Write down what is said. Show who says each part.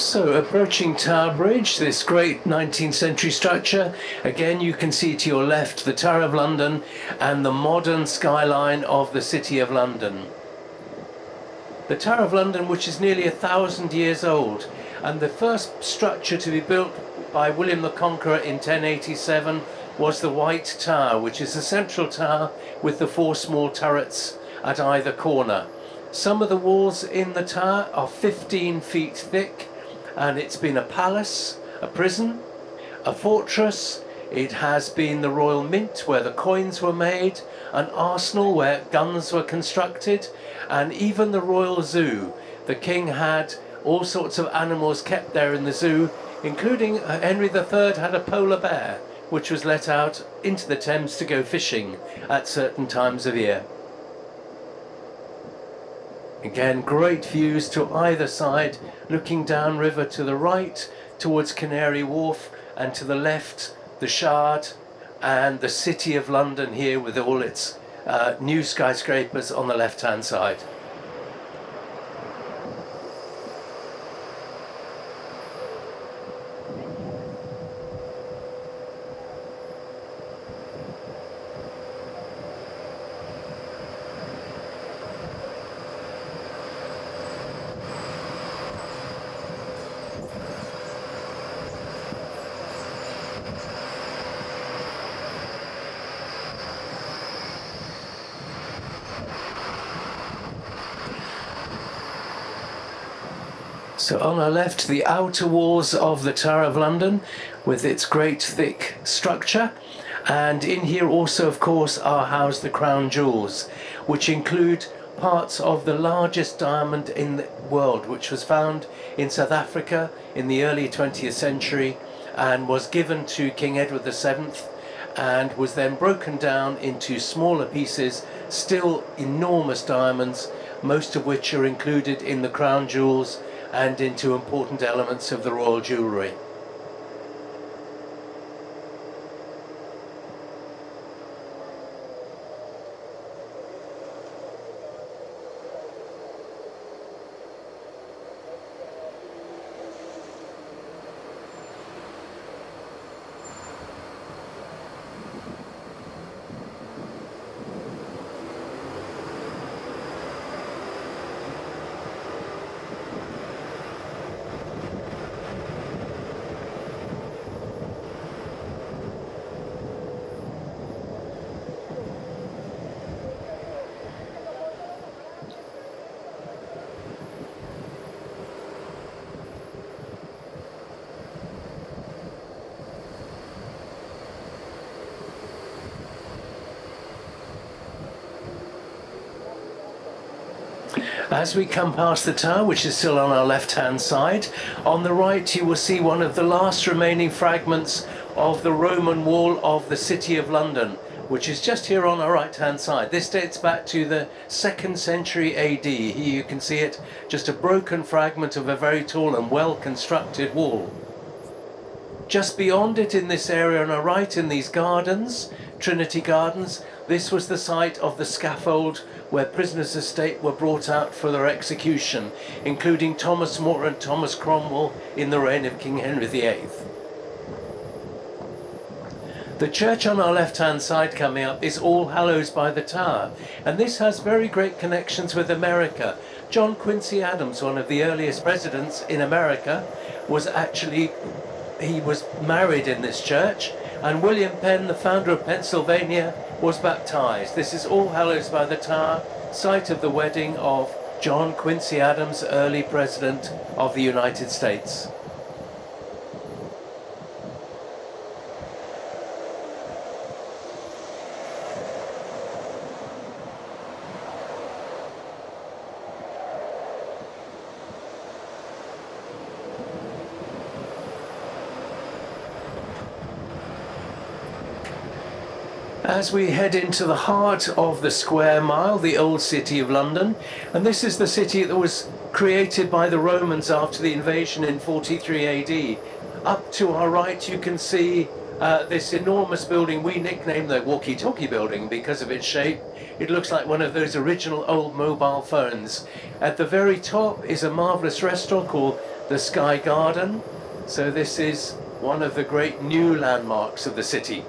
Speaker 1: So approaching Tower Bridge, this great 19th century structure, again you can see to your left the Tower of London and the modern skyline of the City of London. The Tower of London, which is nearly 1,000 years old, and the first structure to be built by William the Conqueror in 1087 was the White Tower, which is a central tower with the 4 small turrets at either corner. Some of the walls in the tower are 15 feet thick, and it's been a palace, a prison, a fortress. It has been the Royal Mint where the coins were made, an arsenal where guns were constructed, and even the Royal Zoo. The king had all sorts of animals kept there in the zoo, including Henry III had a polar bear, which was let out into the Thames to go fishing at certain times of year. Again, great views to either side, looking downriver to the right towards Canary Wharf, and to the left the Shard and the City of London here with all its new skyscrapers on the left-hand side. So on our left, the outer walls of the Tower of London with its great thick structure. And in here also, of course, are housed the crown jewels, which include parts of the largest diamond in the world, which was found in South Africa in the early 20th century and was given to King Edward VII and was then broken down into smaller pieces, still enormous diamonds, most of which are included in the crown jewels and into important elements of the royal jewellery. As we come past the tower, which is still on our left-hand side, on the right you will see one of the last remaining fragments of the Roman wall of the City of London, which is just here on our right-hand side. This dates back to the 2nd century AD. Here you can see it, just a broken fragment of a very tall and well-constructed wall. Just beyond it in this area on our right, in these gardens, Trinity Gardens, this was the site of the scaffold where prisoners of state were brought out for their execution, including Thomas More and Thomas Cromwell in the reign of King Henry VIII. The church on our left-hand side coming up is All Hallows by the Tower, and this has very great connections with America. John Quincy Adams, one of the earliest presidents in America, he was married in this church, and William Penn, the founder of Pennsylvania, was baptized. This is All Hallows by the Tower, site of the wedding of John Quincy Adams, early president of the United States. As we head into the heart of the Square Mile, the old City of London, and this is the city that was created by the Romans after the invasion in 43 AD. Up to our right you can see This enormous building we nicknamed the walkie-talkie building because of its shape. It looks like one of those original old mobile phones. At the very top is a marvelous restaurant called the Sky Garden. So this is one of the great new landmarks of the city.